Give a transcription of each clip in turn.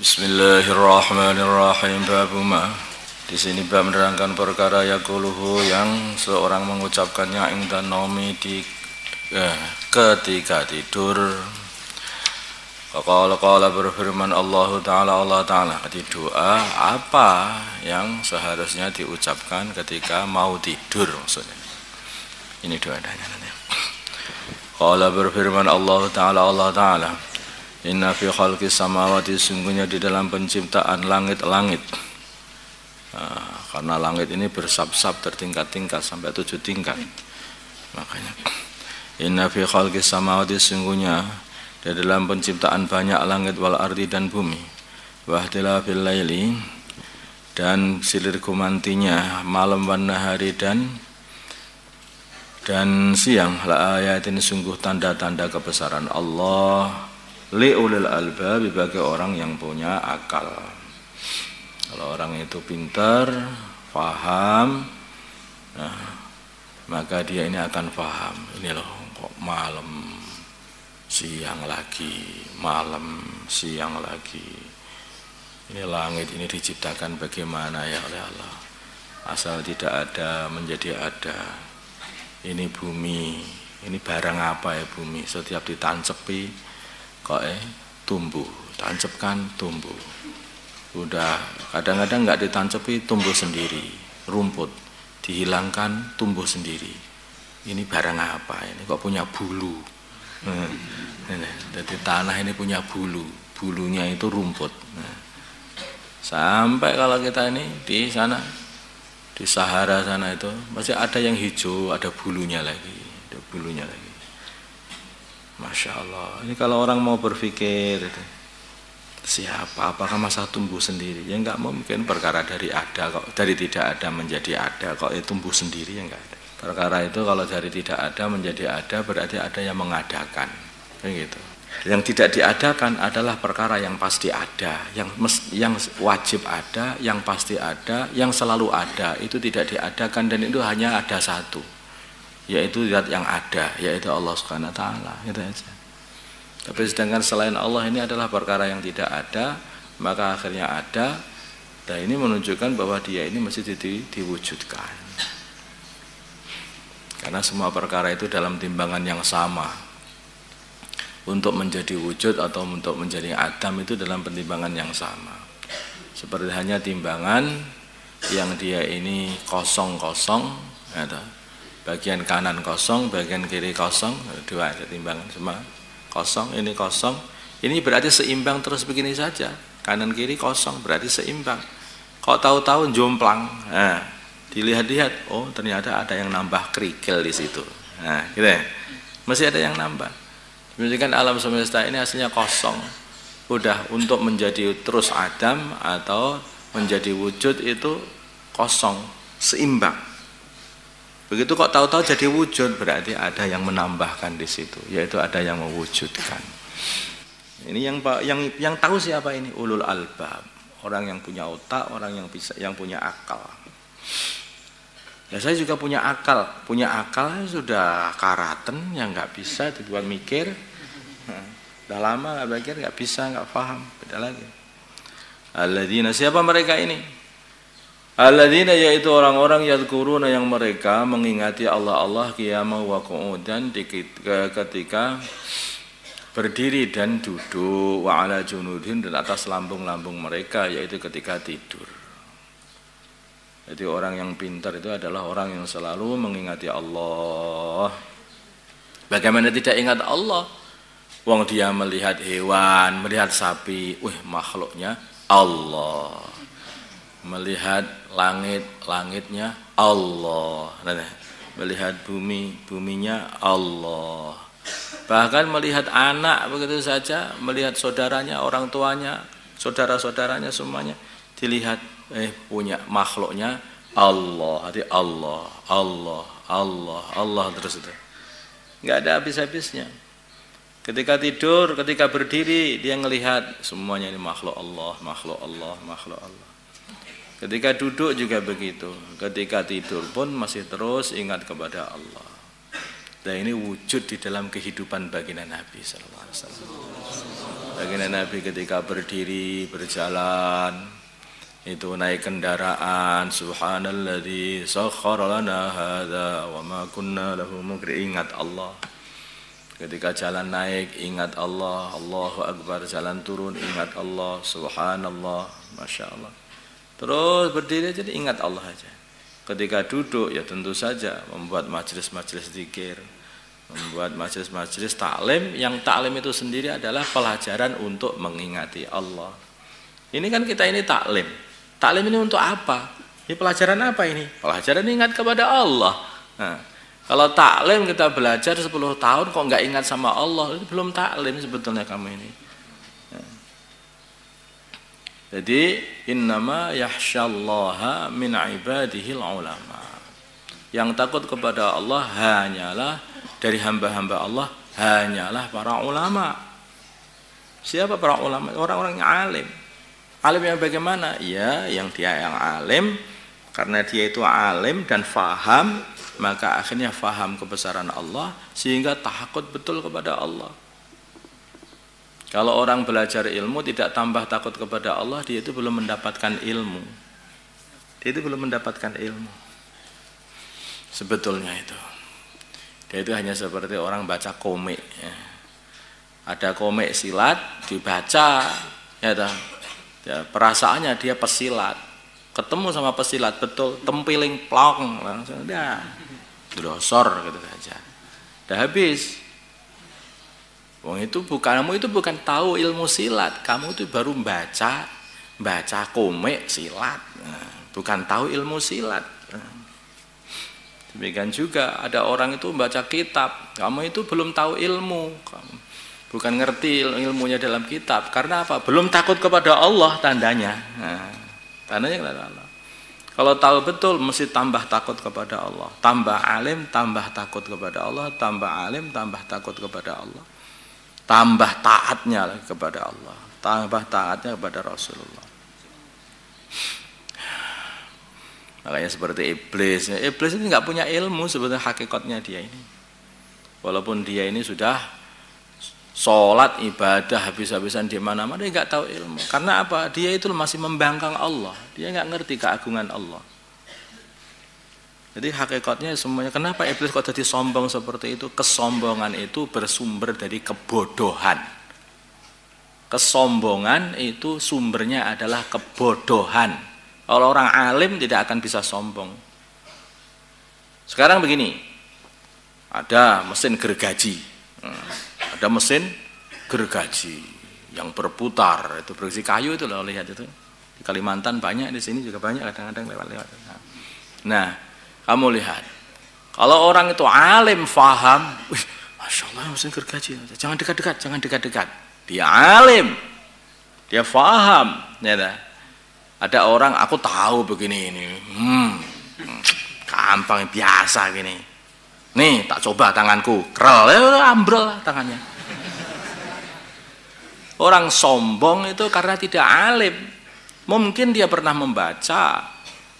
Bismillahirrahmanirrahim. Babuma. Di sini bab menerangkan perkara yaquluhu yang seorang mengucapkannya ingdan naumi di ketika tidur. Qala berfirman Allah Ta'ala di doa apa yang seharusnya diucapkan ketika mau tidur maksudnya. Ini doanya nanti. Qala berfirman Allah Ta'ala Inna fi khalqis samawati sungguhnya di dalam penciptaan langit-langit. Karena langit ini bersab-sab tertingkat-tingkat sampai 7 tingkat. Makanya Inna fi khalqis samawati sungguhnya di dalam penciptaan banyak langit wal ardi dan bumi. Wa ikhtilafil laili dan silir gumantinya malam wan nahari dan siang la ayatin sungguh tanda-tanda kebesaran Allah li'ulil albab bagi orang yang punya akal. Kalau orang itu pintar, faham, maka dia ini akan faham. Ini loh kok malam siang lagi, malam siang lagi. Ini langit ini diciptakan bagaimana ya oleh Allah. Asal tidak ada menjadi ada. Ini bumi, ini barang apa ya bumi? Setiap ditancepi kok tumbuh, tancepkan tumbuh. Udah kadang-kadang nggak ditancepi tumbuh sendiri, rumput dihilangkan tumbuh sendiri. Ini barang apa ini? Kok punya bulu? Jadi tanah ini punya bulu, bulunya itu rumput. Sampai kalau kita ini di sana, di Sahara sana itu masih ada yang hijau, ada bulunya lagi, ada bulunya lagi. Masya Allah, ini kalau orang mau berpikir siapa, apakah masa tumbuh sendiri? Ya enggak mungkin, perkara dari ada kok, dari tidak ada menjadi ada kok tumbuh sendiri ya enggak ada. Perkara itu kalau dari tidak ada menjadi ada berarti ada yang mengadakan, begitu. Yang tidak diadakan adalah perkara yang pasti ada, yang wajib ada, yang pasti ada, yang selalu ada, itu tidak diadakan dan itu hanya ada satu. Yaitu zat yang ada, yaitu Allah Subhanahu wa taala, gitu aja. Tapi sedangkan selain Allah ini adalah perkara yang tidak ada, maka akhirnya ada, dan ini menunjukkan bahwa dia ini mesti diwujudkan. Karena semua perkara itu dalam timbangan yang sama. Untuk menjadi wujud atau untuk menjadi adam itu dalam pertimbangan yang sama. Seperti hanya timbangan yang dia ini kosong-kosong, gitu. Bagian kanan kosong, bagian kiri kosong, dua timbangan semua kosong, ini kosong, ini berarti seimbang terus begini saja, kanan kiri kosong berarti seimbang. Kok tahu-tahu jomplang, dilihat-lihat, oh ternyata ada yang nambah kerikil di situ, gitu ya, masih ada yang nambah. Menunjukkan alam semesta ini aslinya kosong, udah untuk menjadi terus adam atau menjadi wujud itu kosong, seimbang. Begitu kok tahu-tahu jadi wujud berarti ada yang menambahkan di situ, yaitu ada yang mewujudkan. Ini yang tahu siapa ini? Ulul albab, orang yang punya otak, orang yang punya akal. Ya saya juga punya akal sudah karaten yang nggak bisa dibuat mikir. Udah lama nggak mikir, nggak bisa, nggak paham, beda lagi. Alladzina, siapa mereka ini? Alladzina, yaitu orang-orang yadhkuruna yang mereka mengingati Allah qiyaman wa qu'udan ketika berdiri dan duduk, wa ala junudin dan atas lambung-lambung mereka, yaitu ketika tidur. Jadi orang yang pintar itu adalah orang yang selalu mengingati Allah. Bagaimana tidak ingat Allah? Wong dia melihat hewan, melihat sapi, makhluknya Allah. Melihat langitnya Allah, melihat buminya Allah, bahkan melihat anak begitu saja, melihat saudaranya, orang tuanya, saudara-saudaranya semuanya dilihat, punya makhluknya Allah, jadi Allah terus itu, nggak ada habis-habisnya. Ketika tidur, ketika berdiri dia melihat semuanya ini makhluk Allah. Ketika duduk juga begitu. Ketika tidur pun masih terus ingat kepada Allah. Dan ini wujud di dalam kehidupan baginda Nabi sallallahu alaihi wasallam. Baginda Nabi ketika berdiri, berjalan, itu naik kendaraan, subhanalladzi sakhkhara lana hadza wa ma kunna lahu muqrin, ingat Allah. Ketika jalan naik, ingat Allah, Allahu Akbar. Jalan turun, ingat Allah, subhanallah, masya Allah. Terus berdiri jadi ingat Allah aja. Ketika duduk ya tentu saja membuat majelis-majelis zikir, membuat majelis-majelis taklim. Yang taklim itu sendiri adalah pelajaran untuk mengingati Allah. Ini kan kita ini taklim. Taklim ini untuk apa? Ini pelajaran apa ini? Pelajaran ingat kepada Allah. Nah, kalau taklim kita belajar 10 tahun kok nggak ingat sama Allah, itu belum taklim sebetulnya kamu ini. Nah. Jadi innama yakhsyallaha min ibadihil ulama. Yang takut kepada Allah hanyalah dari hamba-hamba Allah hanyalah para ulama. Siapa para ulama? Orang-orang yang alim. Alim yang bagaimana? Ya, yang dia yang alim, karena dia itu alim dan faham, maka akhirnya faham kebesaran Allah sehingga takut betul kepada Allah. Kalau orang belajar ilmu tidak tambah takut kepada Allah, dia itu belum mendapatkan ilmu. Dia itu belum mendapatkan ilmu. Sebetulnya itu. Dia itu hanya seperti orang baca komik. Ya. Ada komik silat dibaca, ya toh. Ya, perasaannya dia pesilat, ketemu sama pesilat betul, tempiling plong langsung dah drosor gitu saja, dah habis. Wong itu bukan, kamu itu bukan tahu ilmu silat, kamu itu baru baca komik silat, bukan tahu ilmu silat. Demikian juga ada orang itu baca kitab, kamu itu belum tahu ilmu, bukan ngerti ilmunya dalam kitab. Karena apa? Belum takut kepada Allah tandanya. Nah, tandanya kepada Allah. Kalau tahu betul mesti tambah takut kepada Allah. Tambah alim, tambah takut kepada Allah. Tambah alim, tambah takut kepada Allah. Tambah taatnya kepada Allah. Tambah taatnya kepada Rasulullah. Makanya seperti iblis. Iblis ini nggak punya ilmu sebetulnya hakikatnya dia ini. Walaupun dia ini sudah sholat, ibadah, habis-habisan di mana-mana, dia nggak tahu ilmu. Karena apa? Dia itu masih membangkang Allah. Dia nggak ngerti keagungan Allah. Jadi hakikatnya semuanya. Kenapa iblis kok jadi sombong seperti itu? Kesombongan itu bersumber dari kebodohan. Kesombongan itu sumbernya adalah kebodohan. Kalau orang alim tidak akan bisa sombong. Sekarang begini, ada mesin gergaji. Ada mesin gergaji yang berputar, itu berisi kayu itu loh, lihat itu. Di Kalimantan banyak, di sini juga banyak, kadang-kadang lewat-lewat. Nah, kamu lihat. Kalau orang itu alim, faham, wih, masya Allah mesin gergaji, jangan dekat-dekat, jangan dekat-dekat. Dia alim, dia faham. Ya, ada orang, aku tahu begini ini, gampang, biasa gini. Nih, tak coba tanganku, krel, ambrol tangannya. Orang sombong itu karena tidak alim. Mungkin dia pernah membaca.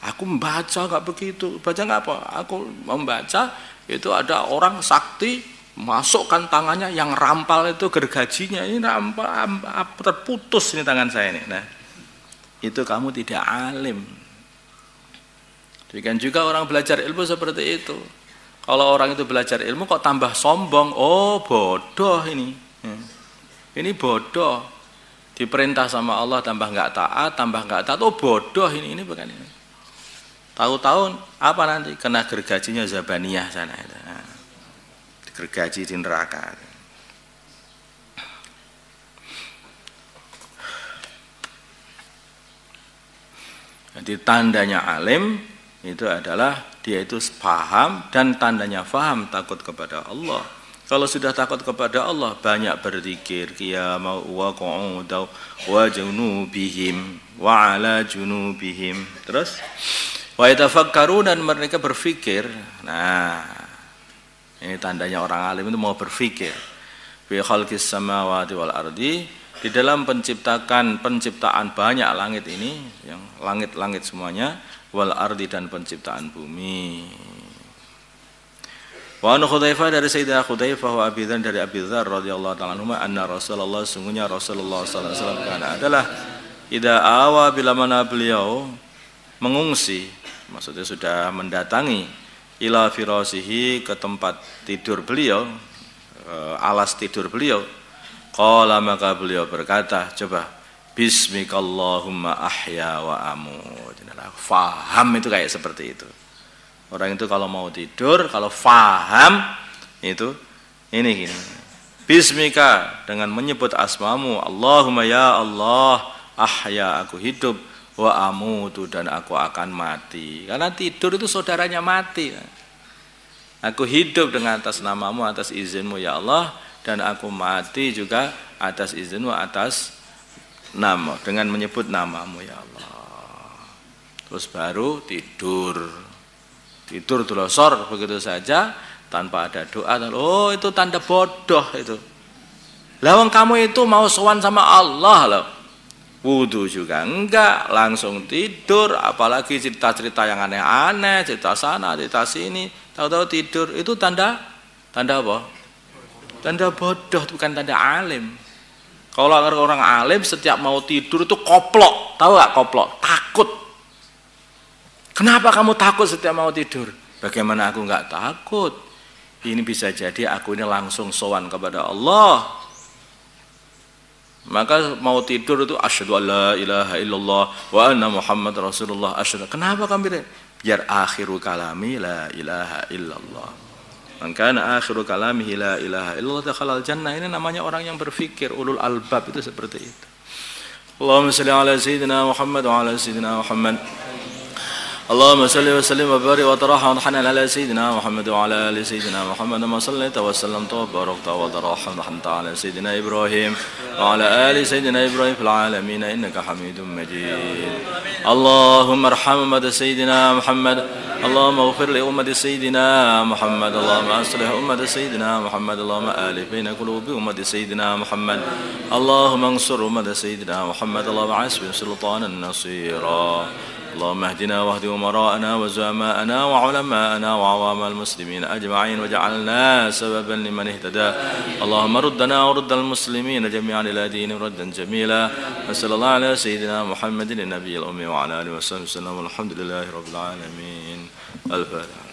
Aku membaca nggak begitu. Baca nggak apa? Aku membaca itu ada orang sakti masukkan tangannya yang rampal itu gergajinya ini rampal terputus ini tangan saya ini. Nah, itu kamu tidak alim. Demikian juga orang belajar ilmu seperti itu. Kalau orang itu belajar ilmu kok tambah sombong, oh bodoh ini. Ini bodoh. Diperintah sama Allah tambah nggak taat, oh bodoh ini bukan ini. Tahu-tahu apa nanti? Kena gergajinya Zabaniyah sana. Gergaji di neraka. Jadi tandanya alim itu adalah dia itu paham, dan tandanya paham takut kepada Allah. Kalau sudah takut kepada Allah banyak berzikir, qiyama wa qu'udan wa junubihim wa ala junubihim. Terus wa yatafakkarun, dan mereka berfikir. Nah, ini tandanya orang alim itu mau berfikir. Fi khalqis samawati wal ardi, di dalam penciptaan banyak langit ini, yang langit-langit semuanya, wal ardi, dan penciptaan bumi. Wa an Hudzaifah dari Sayyidina Hudzaifah wa Abi Dzar dari Abi Dzar radhiyallahu ta'ala anhu anna Rasulullah sungguhnya Rasulullah sallallahu alaihi wasallam kana adalah idza awa bila mana beliau mengungsi, maksudnya sudah mendatangi ila firasihi ke tempat tidur beliau, alas tidur beliau, qala maka beliau berkata, coba bismikallahumma ahya wa amut. Faham itu kayak seperti itu. Orang itu kalau mau tidur, kalau faham itu ini gini. Bismika dengan menyebut asmamu, Allahumma ya Allah, ahya aku hidup, wa amutu dan aku akan mati. Karena tidur itu saudaranya mati. Aku hidup dengan atas namamu, atas izinmu ya Allah, dan aku mati juga atas izinmu, atas nama, dengan menyebut namamu ya Allah. Terus baru tidur. Tidur tulosor begitu saja tanpa ada doa. Oh, itu tanda bodoh itu. Lawang kamu itu mau sowan sama Allah loh. Wudu juga enggak, langsung tidur, apalagi cerita-cerita yang aneh-aneh, cerita sana, cerita sini, tahu-tahu tidur. Itu tanda apa? Tanda bodoh, bukan tanda alim. Kalau orang alim setiap mau tidur itu koplok, tahu gak koplok? Takut. Kenapa kamu takut setiap mau tidur? Bagaimana aku enggak takut? Ini bisa jadi aku ini langsung sowan kepada Allah. Maka mau tidur itu asyhadu alla ilaha illallah wa anna Muhammad Rasulullah asyhadu. Kenapa kamu biar akhiru kalami la ilaha illallah. Maka akhiru kalamihi la ilaha illallah dakhalal jannah. Ini namanya orang yang berfikir, ulul albab itu seperti itu. Allahumma shalli ala sayyidina Muhammad wa ala sayyidina Muhammad. اللهم صل وسلم وبارك وترحم وتحنن على سيدنا محمد وعلى ال سيدنا محمد ما صليت وسلمت وباركت وترحم وتحننت على سيدنا ابراهيم وعلى ال سيدنا ابراهيم في العالمين انك حميد مجيد. اللهم ارحم امه سيدنا محمد. اللهم اغفر لامه سيدنا محمد. اللهم اصلح امه سيدنا محمد. اللهم الف بين قلوب امه سيدنا محمد. اللهم انصر امه سيدنا محمد. اللهم عاصم سلطانا نصيرا. اللهم اهدنا واهد أمراءنا وزعماءنا وعلماءنا وعوام المسلمين أجمعين واجعلنا سببا لمن اهتدى. اللهم ردنا ورد المسلمين جميعا إلى دينهم ردا جميلا. وصلى الله على سيدنا محمد النبي الأمي وعلى آله وصحبه وسلم والحمد لله رب العالمين. الفاتحة.